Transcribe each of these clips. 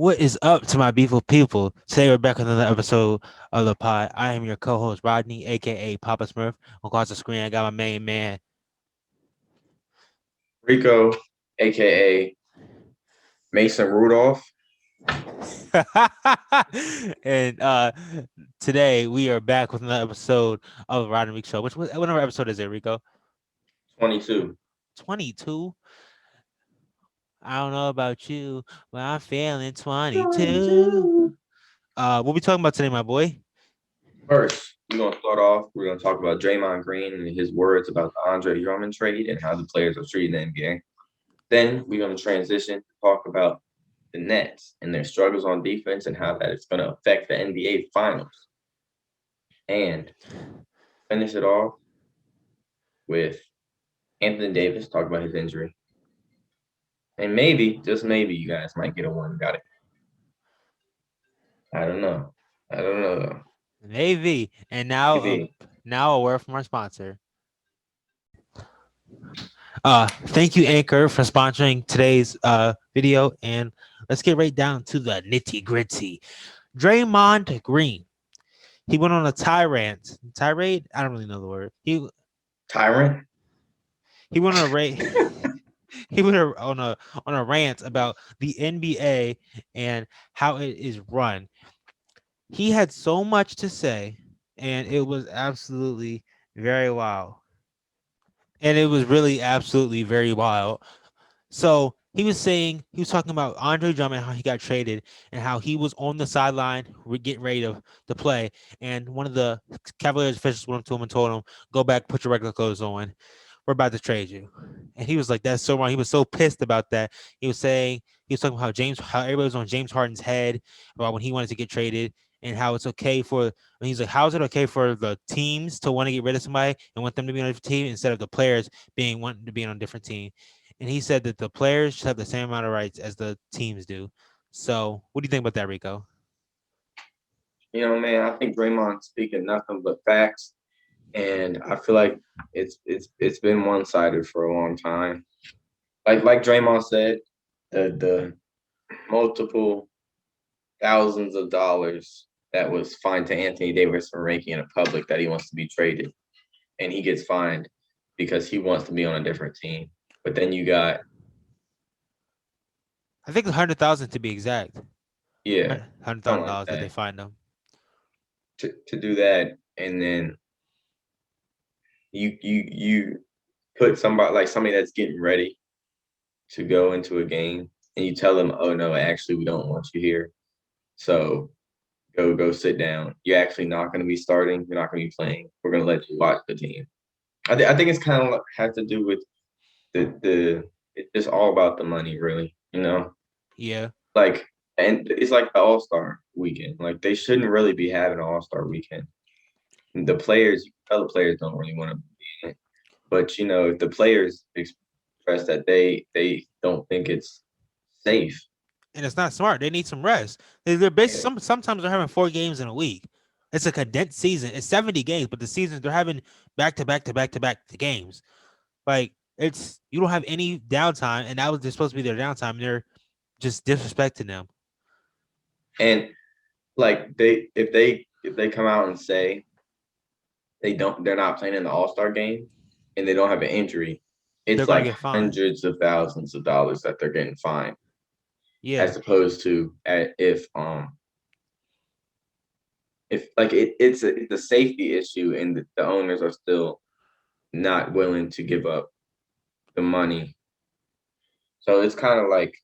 What is up to my beautiful people? Today we're back with another episode of the pod. I am your co-host Rodney, aka Papa Smurf. Across the screen, I got my main man. Rico, aka Mason Rudolph. and today we are back with another episode of the Rod&Reek Show. What number episode is it, Rico? 22. 22. I don't know about you, but I'm feeling 22. 22. What we talking about today, my boy? First, we're gonna start off. We're gonna talk about Draymond Green and his words about the Andre Drummond trade and how the players are treating the NBA. Then we're gonna transition to talk about the Nets and their struggles on defense and how that is gonna affect the NBA Finals. And finish it off with Anthony Davis talk about his injury. And maybe, just maybe, you guys might get a one. Got it. I don't know. I don't know though. Navy. And now, Maybe. now a word from our sponsor. Thank you, Anchor, for sponsoring today's video, and let's get right down to the nitty gritty. Draymond Green, he went on a tirade. I don't really know the word. Tyrant. He went on a rant. He went on a rant about the NBA and how it is run. He had so much to say, and it was absolutely very wild. And it was really absolutely very wild. So he was talking about Andre Drummond, how he got traded, and how he was on the sideline getting ready to play. And one of the Cavaliers officials went up to him and told him, "Go back, put your regular clothes on. We're about to trade you." And he was like, "That's so wrong." He was so pissed about that. He was talking about how everybody was on James Harden's head about when he wanted to get traded, and how it's okay for. And he's like, "How is it okay for the teams to want to get rid of somebody and want them to be on a different team instead of the players being wanting to be on a different team?" And he said that the players should have the same amount of rights as the teams do. So, what do you think about that, Rico? Man, I think Draymond's speaking nothing but facts, and I feel like it's been one sided for a long time. Like Draymond said, the multiple thousands of dollars that was fined to Anthony Davis for making it public that he wants to be traded, and he gets fined because he wants to be on a different team. But then you got I think 100,000 to be exact. yeah, hundred something thousand like dollars that they that find them. to do that, and then you put somebody that's getting ready to go into a game and you tell them, oh no, actually we don't want you here. So go sit down. You're actually not going to be starting. You're not going to be playing. We're going to let you watch the team. I think it's kind of has to do with the it's just all about the money, really. Yeah. Like and it's like the All Star weekend. Like they shouldn't really be having an All Star weekend. The players, other players don't really want to be in it. But if the players express that they don't think it's safe. And it's not smart. They need some rest. They're basically sometimes they're having 4 games in a week. It's a condensed season. It's 70 games, but the seasons they're having back to back to back to back to games. Like it's you don't have any downtime, and that was they're supposed to be their downtime. And they're just disrespecting them. And like if they come out and say they're not playing in the All-Star game and they don't have an injury, They're it's gonna like get fined. hundreds of thousands of dollars that they're getting fined, Yeah. as opposed to if like it's a safety issue and the owners are still not willing to give up the money. So it's kind of like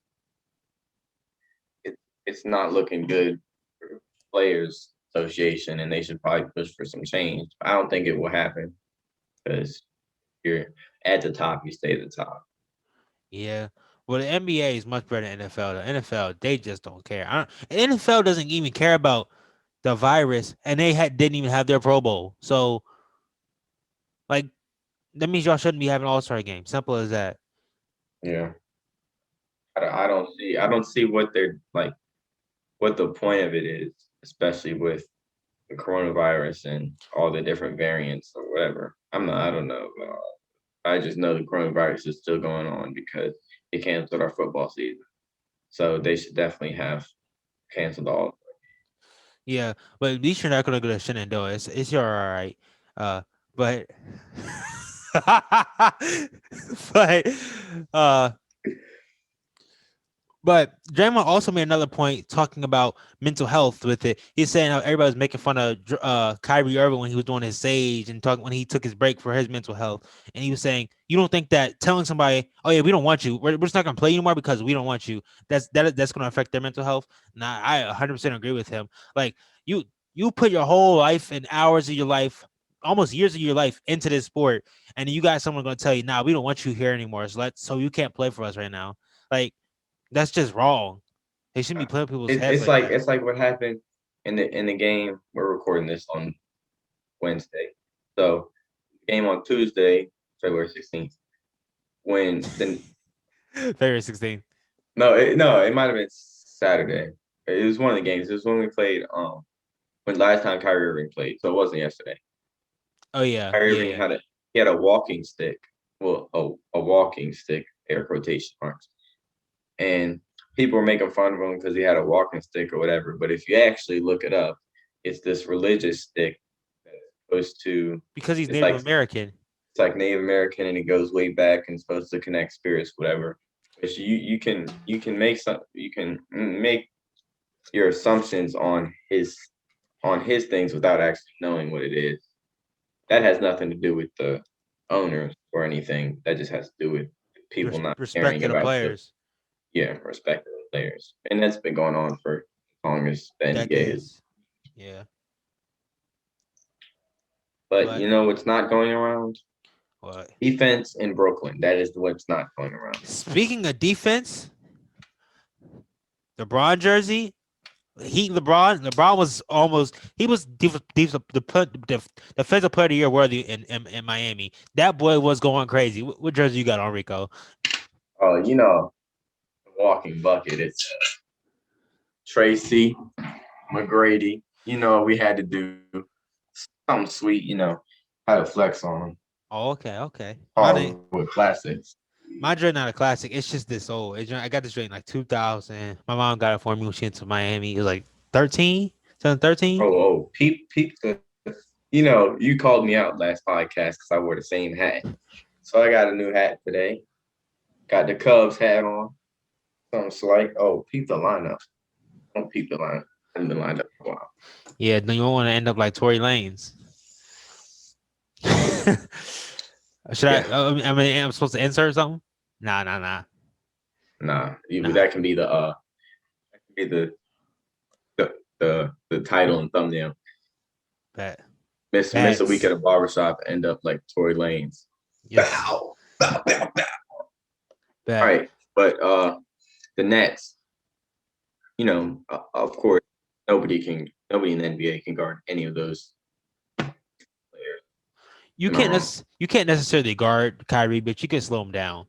it, it's not looking good for players association, and they should probably push for some change. I don't think it will happen because you're at the top, you stay at the top. Yeah. Well, the NBA is much better than NFL. The NFL, they just don't care. The NFL doesn't even care about the virus, and didn't even have their Pro Bowl. So, like, that means y'all shouldn't be having All Star games. Simple as that. Yeah, I don't see what they're like, what the point of it is, especially with the coronavirus and all the different variants or whatever. I don't know. I just know the coronavirus is still going on because it canceled our football season. So they should definitely have canceled all. Yeah, but at least you're not gonna go to Shenandoah. It's all right. But but uh But Draymond also made another point talking about mental health with it. He's saying how everybody was making fun of Kyrie Irving when he was doing his sage and talking when he took his break for his mental health. And he was saying, you don't think that telling somebody, oh yeah, we don't want you, we're just not gonna play you anymore because we don't want you. That's gonna affect their mental health. Nah, I 100% agree with him. Like you you put your whole life and hours of your life, almost years of your life into this sport, and you got someone gonna tell you, nah, we don't want you here anymore. So you can't play for us right now. Like that's just wrong. They shouldn't be putting people's heads It's like like that. what happened in the game. We're recording this on Wednesday, so game on Tuesday, February 16th. When the February 16th. no, it might have been Saturday. It was one of the games. It was when we played when last time Kyrie Irving played, so it wasn't yesterday. Oh yeah, Kyrie yeah, Irving yeah. had a walking stick. Well, a walking stick, air quotation marks. And people were making fun of him because he had a walking stick or whatever. But if you actually look it up, it's this religious stick that's supposed to. Because he's It's Native like American. Native American and it goes way back and supposed to connect spirits, whatever. But you can make your assumptions on his things without actually knowing what it is. That has nothing to do with the owners or anything. That just has to do with people not Respect caring to the about the players. respect of the players, and that's been going on for as long as the NBA is. Decades. Yeah. But But you know what's not going around? what? Defense in Brooklyn. That is what's not going around. Speaking of defense, LeBron jersey. LeBron was almost he was defensive player of the year worthy in Miami. That boy was going crazy. What jersey you got on, Rico? Oh, you know, the walking bucket. It's Tracy McGrady. You know, we had to do something sweet. You know, had to flex on them. Oh, okay, okay. Hollywood classics. My joint not a classic. It's just this old. I got this joint in like 2000. My mom got it for me when she went to Miami. It was like 13, 2013. Peep. You know, you called me out last podcast because I wore the same hat. So I got a new hat today. Got the Cubs hat on. Something slight. Oh, peep the lineup. Don't peep the line. I haven't been lined up for a while. Yeah, no, you don't want to end up like Tory Lanez. Should I? Yeah. I mean, I'm supposed to insert something? Nah, nah, nah, Nah. nah. That can be the title and thumbnail. Bet, Miss a week bets. at a barbershop, end up like Tory Lanez. Yes, Bow. Bow, bow, bow. All bet. right. But the Nets, you know, of course, nobody in the NBA can guard any of those players. Am I wrong? You can't necessarily guard Kyrie, but you can slow him down.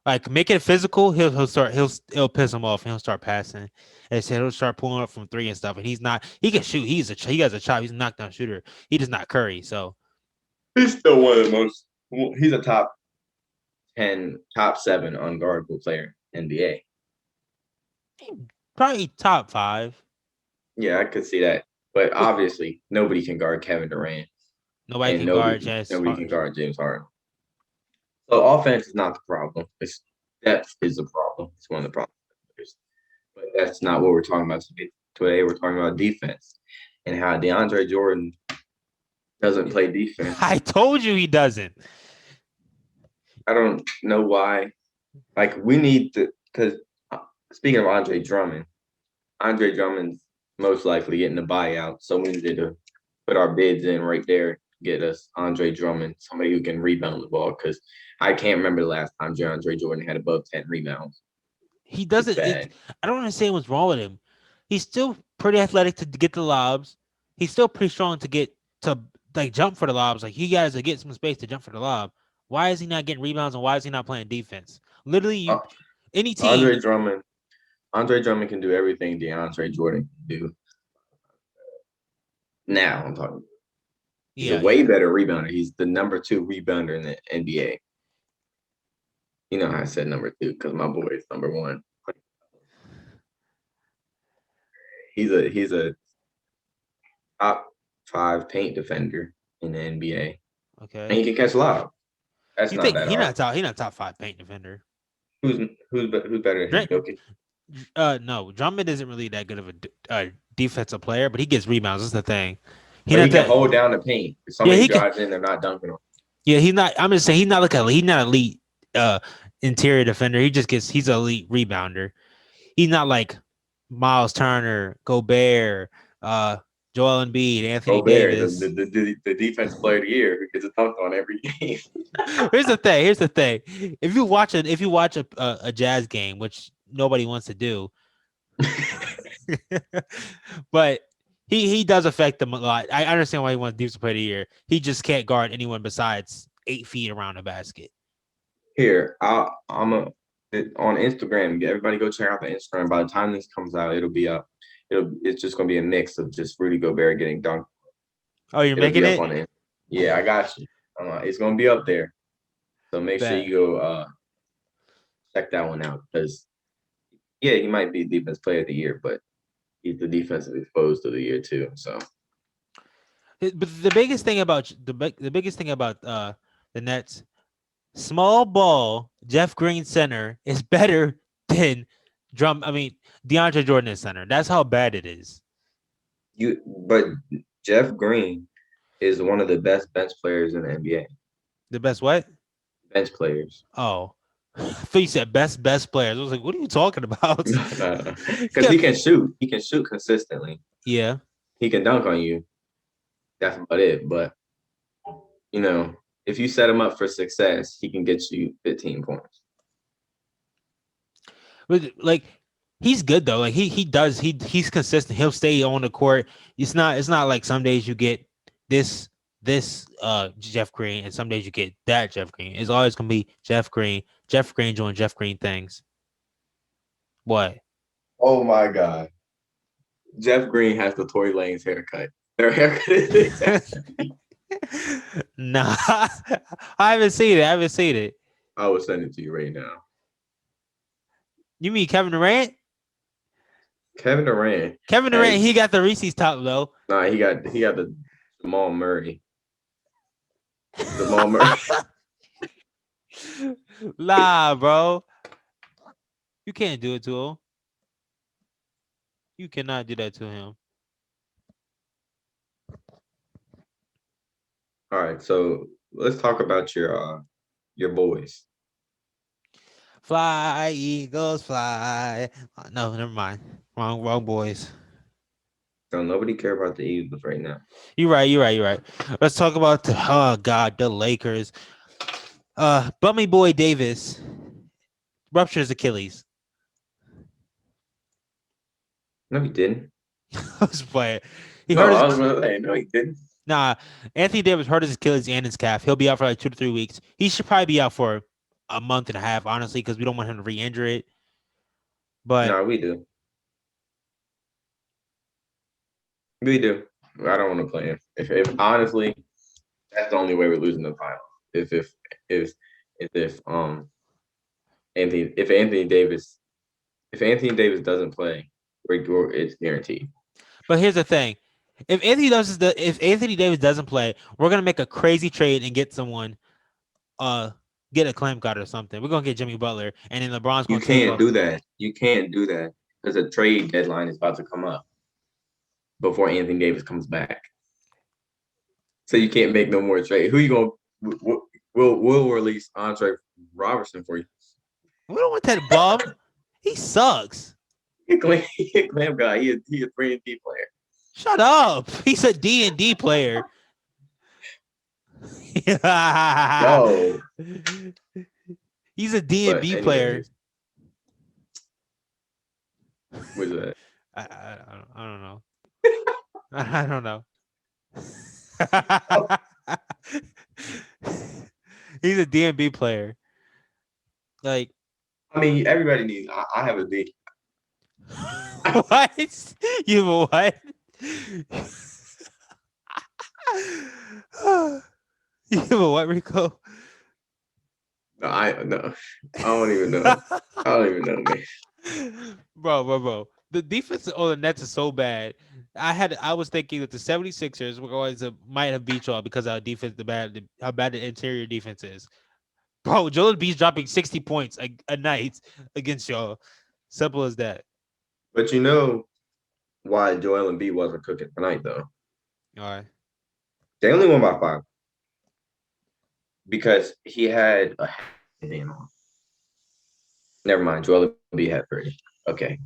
Like make it physical, he'll start he'll piss him off and he'll start passing. And so he'll start pulling up from three and stuff. And he's not he can shoot. He has a chop. He's a knockdown shooter. He does not Curry. So He's still one of the most. He's a top 10, top 7 unguardable player in NBA. probably top five. Yeah, I could see that. But obviously, nobody can guard Kevin Durant, Nobody and can guard James nobody can Harden. guard James Harden. So offense is not the problem. It's depth is the problem. It's one of the problems. But that's not what we're talking about today. Today we're talking about defense and how DeAndre Jordan doesn't play defense. I told you he doesn't. I don't know why. Like we need to, because speaking of Andre Drummond's most likely getting a buyout, so we needed to put our bids in right there, get us Andre Drummond, somebody who can rebound the ball. Because I can't remember the last time DeAndre Jordan had above 10 rebounds. He It's doesn't. bad. I don't understand what's wrong with him. He's still pretty athletic to get the lobs. He's still pretty strong to get to like jump for the lobs. Like he got to get some space to jump for the lob. Why is he not getting rebounds and why is he not playing defense? Literally, Uh, any team. Andre Drummond, Andre Drummond can do everything DeAndre Jordan can do. Now I'm talking. He's a Yeah, way yeah. better rebounder. He's the number 2 rebounder in the NBA. You know how I said number 2 because my boy is number 1. He's a top 5 paint defender in the NBA, and Okay. he can catch lob. That's You not think that hard. he not top five paint defender? Who's better than him? Dra- Jokic. no, Drummond isn't really that good of a defensive player, but he gets rebounds. That's the thing. He But he not can that. hold down the paint. If Yeah, somebody he can. drives in, they're not dunking on. Yeah, he's not. I'm just saying he's not like he's not elite uh interior defender. He's an elite rebounder. He's not like Miles Turner, Gobert, uh, Joel Embiid, Anthony Gobert, Davis. the defense player of the year who gets a dunk on every game. Here's the thing. Here's the thing. If you watch a Jazz game, which nobody wants to do, but he does affect them a lot. I understand why he wants defensive player of the year. He just can't guard anyone besides 8 feet around the basket. Here, I'm on Instagram. Everybody go check out the Instagram. By the time this comes out, it'll be up. It's just gonna be a mix of just Rudy Gobert getting dunked. Oh, you're It'll be making up it? on it. Yeah, I got you. It's gonna be up there. So make sure Bet. you go check that one out because yeah, he might be defense player of the year, but he's the defensive exposed of the year too. So But the biggest thing about the biggest thing about the Nets, small ball Jeff Green center is better than DeAndre Jordan is center. That's how bad it is. but Jeff Green is one of the best bench players in the NBA. The best what? Bench players. Oh, I thought you said best players. I was like, what are you talking about? Because he can shoot. He can shoot consistently. Yeah. He can dunk on you. That's about it. But if you set him up for success, he can get you 15 points. But like he's good though. Like he's consistent. He'll stay on the court. It's not like some days you get this Jeff Green and some days you get that Jeff Green. It's always gonna be Jeff Green doing Jeff Green things. What? Oh my God. Jeff Green has the Tory Lanez haircut. Their haircut is Nah, I haven't seen it. I will send it to you right now. You mean Kevin Durant? Kevin Durant. He got the Reese's top though. Nah, he got the Jamal Murray. Jamal Murray. Nah, bro. You can't do it to him. You cannot do that to him. All right, so let's talk about your boys. Fly, Eagles, fly. No, never mind. Wrong boys. Don't nobody care about the Eagles right now. You're right. Let's talk about the Lakers. Bummy boy Davis ruptured his Achilles. No, he didn't. I was playing. I was gonna say, no, he didn't. Nah, Anthony Davis hurt his Achilles and his calf. He'll be out for like 2 to 3 weeks. He should probably be out for a month and a half, honestly, because we don't want him to re-injure it. But No, we do. We do. I don't want to play him. If honestly, that's the only way we're losing the final. If Anthony Davis doesn't play, it's guaranteed. But here's the thing: if Anthony Davis doesn't play, we're gonna make a crazy trade and get someone, get a clamp guard or something. We're gonna get Jimmy Butler, and then LeBron's gonna You can't do that. You can't do that because the trade deadline is about to come up before Anthony Davis comes back. So you can't make no more trade. Who you gonna? We'll release Andre Robertson for you. We don't want that bum. He sucks. He a clamp guy. He a 3-and-D player. Shut up. He's a D&D player. No. He's a D&D player. What's that? I don't know. I don't know. He's a D&B player. Like, I mean, everybody needs. I have a D. what? You have a what? You have a what, Rico? No, I don't even know. I don't even know, man. Bro. The defense on the Nets is so bad. I was thinking that the 76ers were going to might have beat y'all because our defense, how bad the interior defense is. Bro, Joel Embiid's dropping 60 points a night against y'all. Simple as that. But you know why Joel Embiid wasn't cooking tonight, though? All right. They only won by 5 because he had a headband on. Never mind. Joel Embiid had 30. Okay.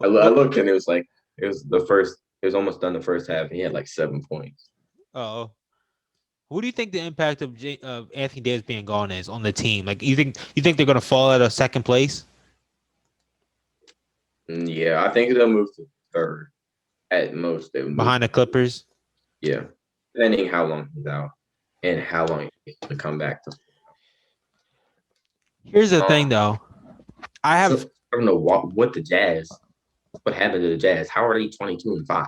I looked and it was like it was the first. It was almost done the first half. And he had like 7 points. Oh. What do you think the impact of Anthony Davis being gone is on the team? Like, you think they're gonna fall out of second place Yeah, I think they'll move to third at most. They would move. behind the Clippers? Yeah, depending how long he's out and how long he takes to come back. Here's the thing, though. I don't know what the Jazz. What happened to the Jazz? How are they 22-5?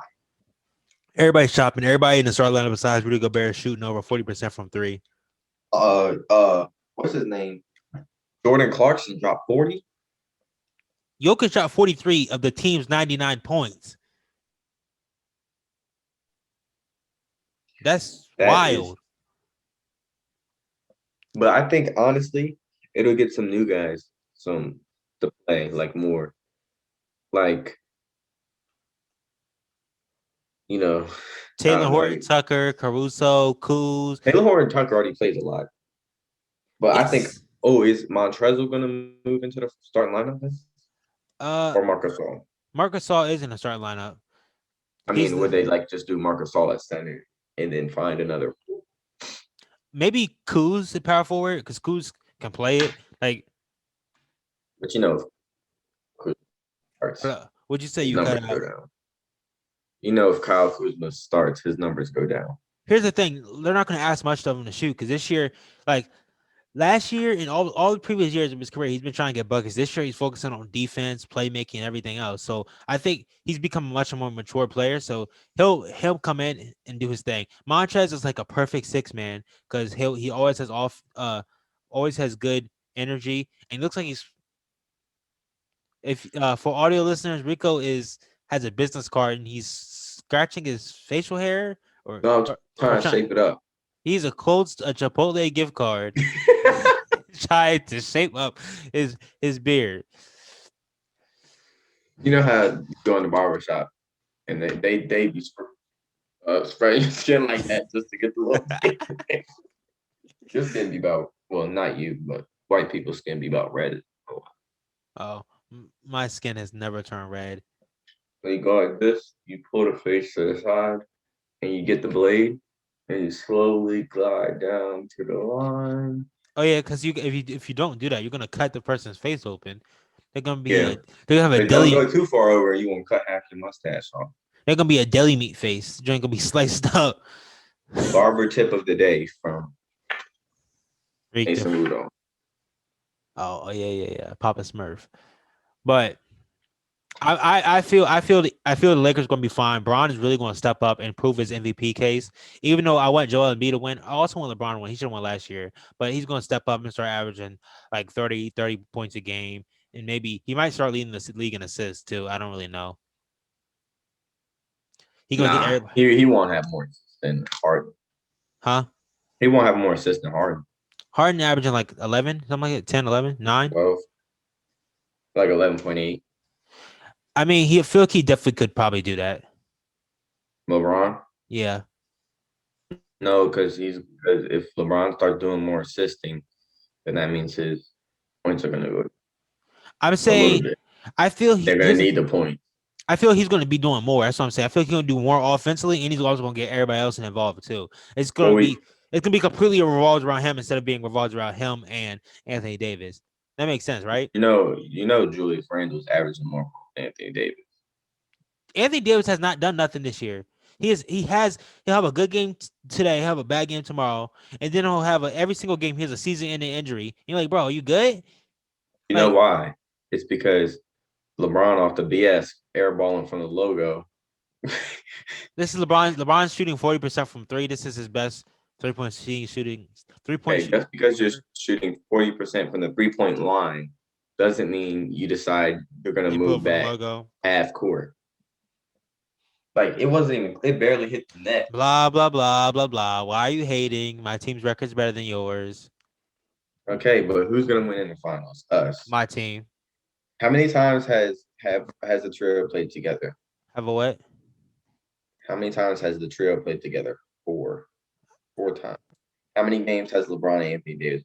Everybody's shopping. Everybody in the start lineup besides Rudy Gobert is shooting over 40% from three. What's his name? Jordan Clarkson dropped 40. Jokic shot 43 of the team's 99 points. That's wild. But I think honestly, it'll get some new guys to play like more, like Taylor Horton Tucker, Caruso, Kuz. Taylor Horton Tucker already plays a lot, but I think is Montrezl going to move into the starting lineup? Or Marc Gasol? Marc Gasol is in the starting lineup. I mean, would they just do Marc Gasol at center and then find another? Maybe Kuz at power forward because Kuz can play it. But Kuz starts. What'd you say you cut out? If Kyle Kuzma starts, his numbers go down. Here's the thing: they're not going to ask much of him to shoot because this year, last year and all the previous years of his career, he's been trying to get buckets. This year, he's focusing on defense, playmaking, and everything else. So I think he's become a much more mature player. So he'll come in and do his thing. Montrez is like a perfect 6-man because he always has good energy and looks like he's. If for audio listeners, Rico has a business card and he's scratching his facial hair or trying to shape it up. He's a Chipotle gift card trying to shape up his beard. You know how you go in the barbershop and they be spraying your skin like that just to get the little skin. Your skin be about, well, not you, but white people's skin be about red. Oh, my skin has never turned red. So you go like this, you pull the face to the side, and you get the blade, and you slowly glide down to the line. Oh yeah, because if you don't do that, you're gonna cut the person's face open. They're gonna be they're gonna have a deli. Don't go too far over, you won't cut half your mustache off. They're gonna be a deli meat face. You're gonna be sliced up. Barber tip of the day from Mason Rudolph. Oh yeah, Papa Smurf. But I feel the Lakers are going to be fine. Bron is really going to step up and prove his MVP case. Even though I want Joel Embiid to win, I also want LeBron to win. He should have won last year, but he's going to step up and start averaging like 30 points a game, and maybe he might start leading the league in assists too. I don't really know. He won't have more assists than Harden. Huh? He won't have more assists than Harden. Harden averaging like 11, something like that, 10, 11, 9? 12. Like 11.8. I mean, he definitely could probably do that. LeBron? Yeah. No, because if LeBron starts doing more assisting, then that means his points are going to go. I'm saying, I feel they're going to need the points. I feel he's going to be doing more. That's what I'm saying. I feel he's going to do more offensively, and he's also going to get everybody else involved too. It's going to be completely revolved around him instead of being revolved around him and Anthony Davis. That makes sense, right? Julius Randle's averaging more than Anthony Davis. Anthony Davis has not done nothing this year. He'll have a good game today, he'll have a bad game tomorrow, and then he'll have every single game he has a season-ending injury. You're like, bro, are you good? You know why? It's because LeBron off the BS airballing from the logo. This is LeBron. LeBron's shooting 40% from three. This is his best 3-point shooting. 3-point. Just because you're shooting 40% from the 3-point line doesn't mean you decide you're gonna You put move for the back logo. half court. Like it wasn't even. It barely hit the net. Blah blah blah blah blah. Why are you hating? My team's record's better than yours. Okay, but who's gonna win in the finals? Us. My team. How many times has the trio played together? Have a what? How many times has the trio played together? Four times. How many games has LeBron and Anthony Davis?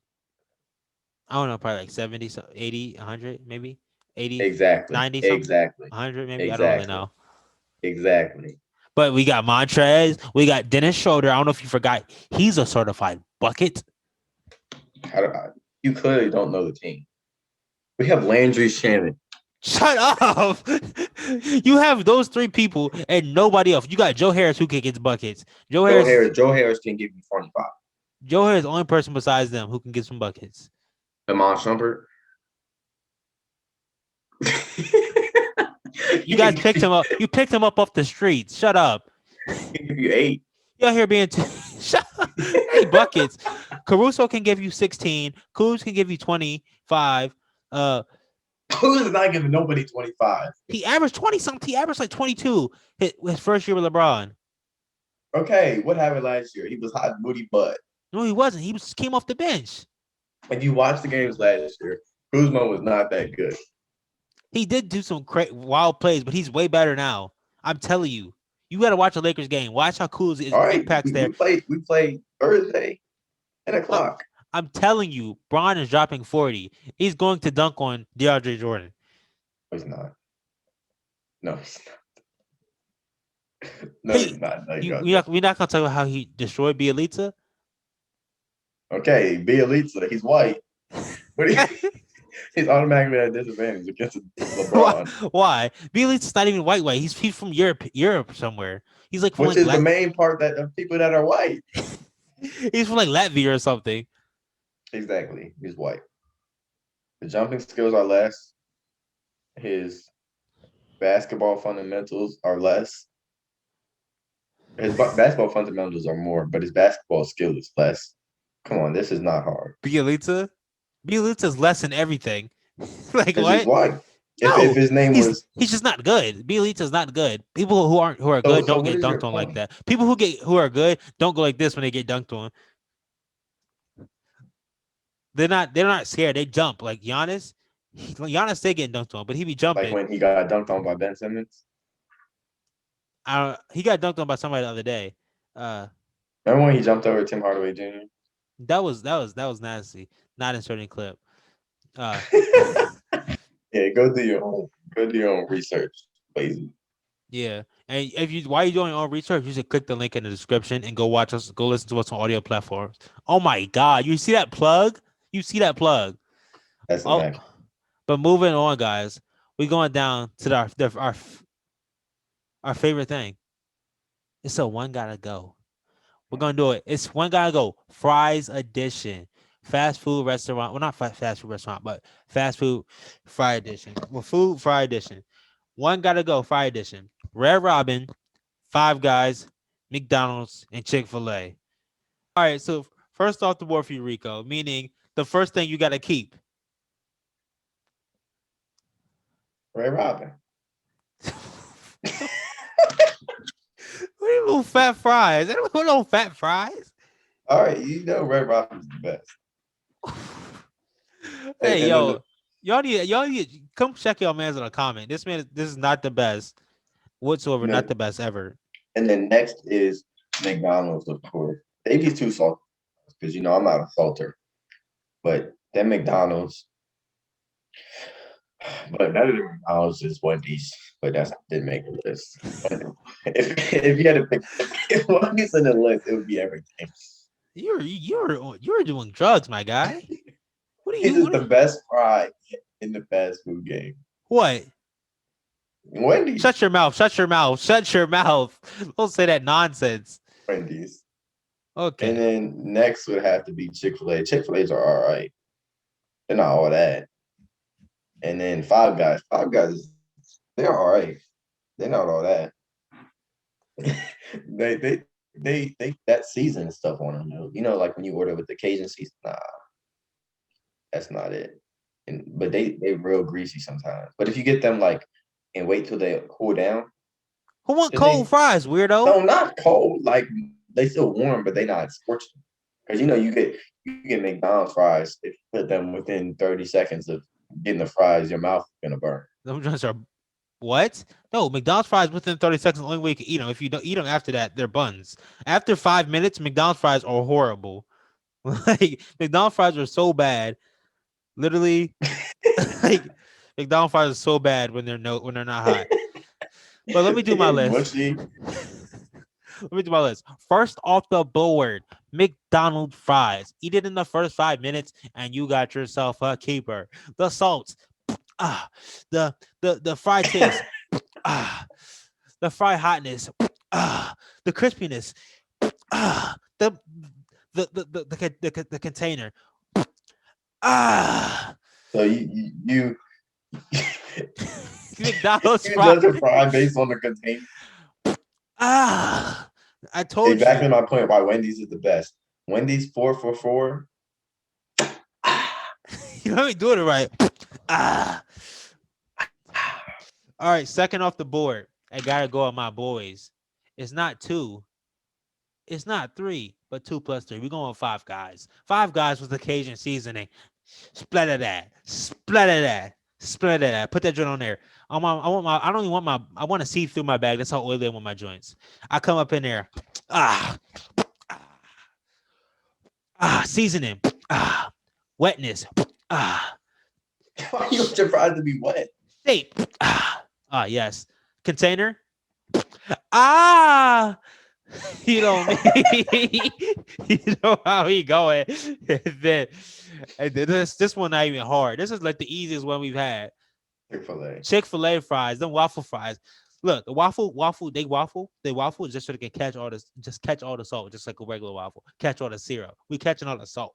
I don't know, probably like 70, 80, 100, maybe 80, Exactly. 90 something, Exactly. 100 maybe. I don't really Exactly. know. Exactly. But we got Montrez. We got Dennis Schroeder. I don't know if you forgot. He's a certified bucket. How do I, you clearly don't know the team. We have Landry Shannon. Shut up. You have those three people and nobody else. You got Joe Harris who can get buckets. Joe Harris can give you 25. Joe Harris is the only person besides them who can get some buckets. Amon Shumpert. You guys picked him up. You picked him up off the streets. Shut up. He can give you 8. You out here being shut up. 8 buckets. Caruso can give you 16. Kuz can give you 25. Who's not giving nobody 25? He averaged 20 something. He averaged like 22 his first year with LeBron. Okay, what happened last year? He was hot booty butt. No, he wasn't. He came off the bench. If you watched the games last year, Kuzma was not that good. He did do some wild plays, but he's way better now. I'm telling you. You got to watch a Lakers game. Watch how cool his impact's there. We played Thursday at o'clock. I'm telling you, Bron is dropping 40. He's going to dunk on DeAndre Jordan. No, he's not. No, he's not. No, he's not. No, we're not going to talk about how he destroyed Bielitsa. Okay, Bielitsa, he's white. He's automatically at a disadvantage against LeBron. Why? Bielitsa's not even white. He's from Europe somewhere. He's like from which is the main part of people that are white. He's from like Latvia or something. Exactly, he's white. The jumping skills are less. His basketball fundamentals are less. His basketball fundamentals are more, but his basketball skill is less. Come on, this is not hard. Bielitsa's less in everything. Like what? He's white. No, if his name he's just not good. Bielitsa's not good. People who are good don't get dunked on like that. People who are good don't go like this when they get dunked on. They're not scared. They jump like Giannis. Giannis still getting dunked on, but he be jumping. Like when he got dunked on by Ben Simmons. He got dunked on by somebody the other day. Remember when he jumped over Tim Hardaway Jr.? That was nasty. Not inserting clip. Yeah, go do your own research, lazy. Yeah, and while you're doing your own research, you should click the link in the description and go listen to us on audio platforms. Oh my God, you see that plug? That's but moving on, guys, we're going down to our favorite thing. It's a one gotta go. We're gonna do it. It's one gotta go. Fries edition. Fast food restaurant. Well, not fast food restaurant, but fast food fry edition. Well, food fry edition. One gotta go. Fry edition. Red Robin, Five Guys, McDonald's, and Chick-fil-A. All right. So first off the board for you, Rico. Meaning the first thing you gotta keep. Red Robin. What do you mean fat fries? Anyone know fat fries? All right, Red Robin's the best. Hey, yo, y'all need come check your man's in a comment. This is not the best whatsoever, not the best ever. And then next is McDonald's, of course. They be too salty because I'm not a salter, but that McDonald's. But better than McDonald's is Wendy's, but that didn't make the list. If you had to pick, if Wendy's in the list, it would be everything. You're doing drugs, my guy. What are you? This is the best fry in the fast food game. What? Wendy's. Shut your mouth. Shut your mouth. Shut your mouth. Don't say that nonsense. Wendy's. Okay. And then next would have to be Chick-fil-A. Chick-fil-A's are all right. They're not all that. And then Five Guys. Five Guys, they're all right. They're not all that. they that season stuff on them. Like when you order with the Cajun season. Nah, that's not it. but they real greasy sometimes. But if you get them like and wait till they cool down, Who want then cold fries, weirdo? no, not cold. Like they still warm, but they not scorching. Because you get McDonald's fries. If you put them within 30 seconds of getting the fries, your mouth is gonna burn. Them joints are what? No, McDonald's fries within 30 seconds. The only way you can eat them. If you don't eat them after that, they're buns. After 5 minutes, McDonald's fries are horrible. Like McDonald's fries are so bad. Literally, like McDonald's fries are so bad when they're not hot. But let me do my It's list. mushy. Let me do my list. First off the board, McDonald's fries. Eat it in the first 5 minutes, and you got yourself a keeper. The salt, ah, the fried taste, ah, the fried hotness, ah, the crispiness, ah, the container, ah. So you McDonald's you judge a fries, fry based on the container. ah. I told Exactly you. my point. Why Wendy's is the best. Wendy's 4 for 4. You let me doing it right. Ah. All right, second off the board. I gotta go on my boys. It's not two. It's not three, but 2 plus 3. We're going with Five Guys. Five Guys was the Cajun seasoning. Splatter that. Splatter that. Splatter that. Put that joint on there. I don't even want my. I want to see through my bag. That's how oily I want my joints. I come up in there. Ah. Seasoning. Wetness. Why you want your fries to be wet? Shape. Yes. Container. Ah. You know me. You know how he going. then this one not even hard. This is like the easiest one we've had. Chick-fil-A. Chick-fil-A fries, them waffle fries. Look, the waffle just so they can catch all the salt, just like a regular waffle. Catch all the syrup. We catching all the salt.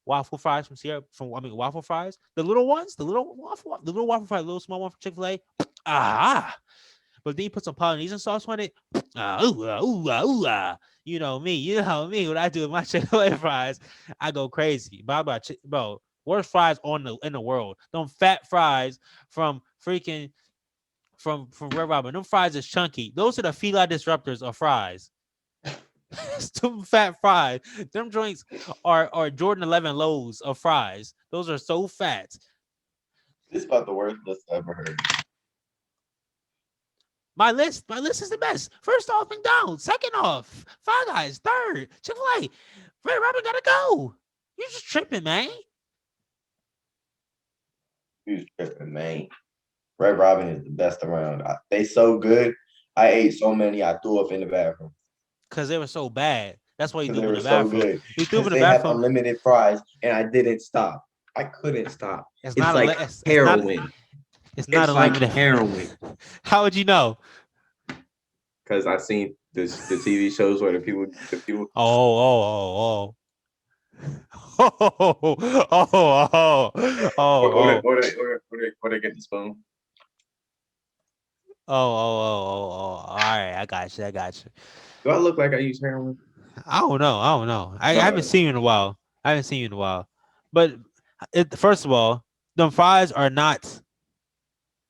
Waffle fries from syrup, waffle fries. The little waffle fries, little small one from Chick-fil-A. But then you put some Polynesian sauce on it. You know me. You know me. What I do with my Chick-fil-A fries, I go crazy. Bro, worst fries in the world. Them fat fries from freaking from Red Robin. Them fries is chunky. Those are the fila disruptors of fries. Them fat fries. Them joints are Jordan 11 lows of fries. Those are so fat. This is about the worst list I ever heard. My list is the best. First off, McDonald's. Second off, Five Guys. Third, Chick-fil-A. Red Robin gotta go. You just tripping, man. You tripping, man. Red Robin is the best around. They so good. I ate so many. I threw up in the bathroom Because they were so bad. That's why you because threw they them in were the so bathroom. good. You threw them Because in the they have bathroom. unlimited fries, and I didn't stop. I couldn't stop. It's It's not like heroin. it's not It's like unlimited. heroin. How would you know? Because I seen the TV shows where the people. Oh. Oh. Or they get the spoon. Oh. All right, I got you. Do I look like I use heroin? I don't know. I haven't Uh, seen you in a while. But first of all, them fries are not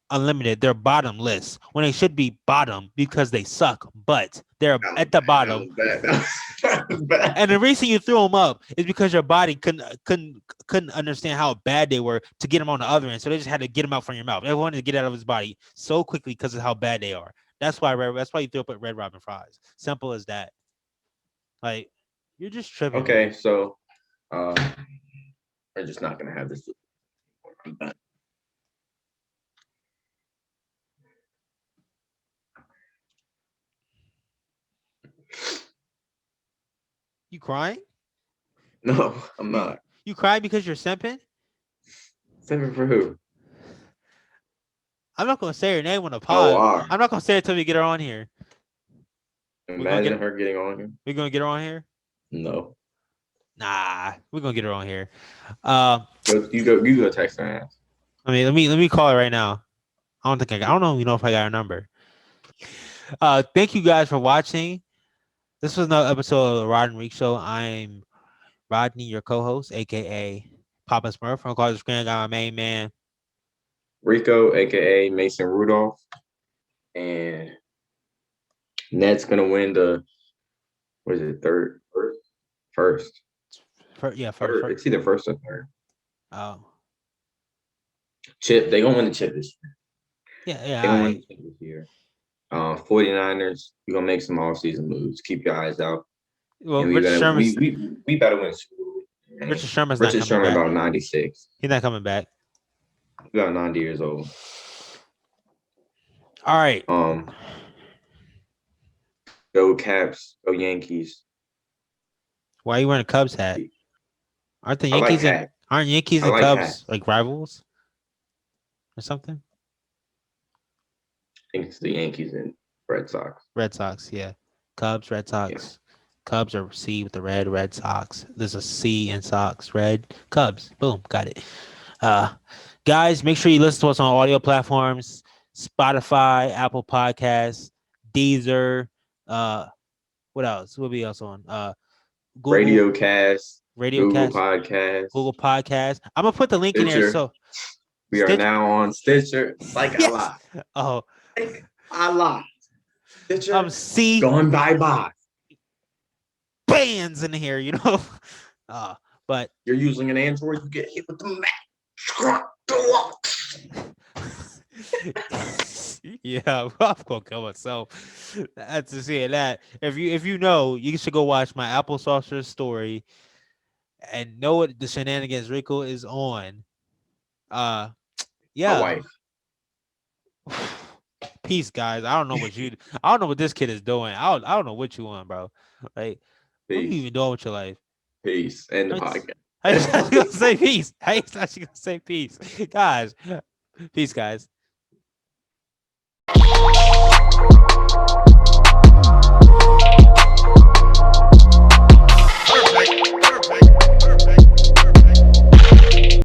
unlimited. They're bottomless when they should be bottom because they suck. But they're at the bottom. That was bad. And the reason you threw them up is because your body couldn't understand how bad they were to get them on the other end. So they just had to get them out from your mouth. They wanted to get out of his body so quickly because of how bad they are. That's why you threw up at Red Robin fries. Simple as that. Like you're just tripping. Okay, Man. so we're just not gonna have this. I'm done. You crying? No, I'm not. You crying because you're simping? Simping for who? I'm not gonna say her name on the Oh, pod. I'm not gonna say it till we get her on here. Imagine her getting on here. We're gonna get her on here. No. Nah, we're gonna get her on here. You go text her ass. I mean, let me call her right now. I don't even know if I got her number. Thank you guys for watching. This was another episode of the Rod&Reek Show. I'm Rodney, your co-host, aka Papa Smurf from across the screen. I got my main man. Rico, aka Mason Rudolph, and Nets gonna win the what is it? First, Yeah, third. It's either first or third. Oh, Chip. They gonna win the chip this year. yeah, yeah. They All gonna win right. the chip this year. 49ers. We're gonna make some off-season moves. Keep your eyes out. Well, And we Richard better Sherman's we better win Super Bowl. Richard Sherman's not Richard coming Sherman back. about 96. He's not coming back. He's about 90 years old. All right. Go Caps, go Yankees. Why are you wearing a Cubs hat? Aren't the I like Yankees hats. aren't Yankees I and like Cubs hats. like rivals or something? I think it's the Yankees and Red Sox. Red Sox, yeah. Cubs, Red Sox. Yeah. Cubs are C with the red, Red Sox. There's a C in Sox, red. Cubs. Boom, got it. Guys, make sure you listen to us on audio platforms, Spotify, Apple Podcasts, Deezer, what else? What be else on? Google Radio Cast, Radio Google Cast, Podcast, Google Podcast. I'm gonna put the link in there. Stitcher. So We are now on Stitcher. Like yes. a lot. Oh, Like a lot. Stitcher. C Going bye-bye. bands in here, you know. But You're using an Android, you get hit with the Mac Deluxe. Yeah, I'm gonna kill myself. That's to see that. If you know, you should go watch my Apple Saucer story and know what the shenanigans Rico is on. Yeah. My wife. Peace, guys. I don't know what this kid is doing. I don't know what you on, bro. Like, what are you even doing with your life? Peace. End the podcast. I was gonna say peace. I thought you gonna say peace, guys. Peace, guys.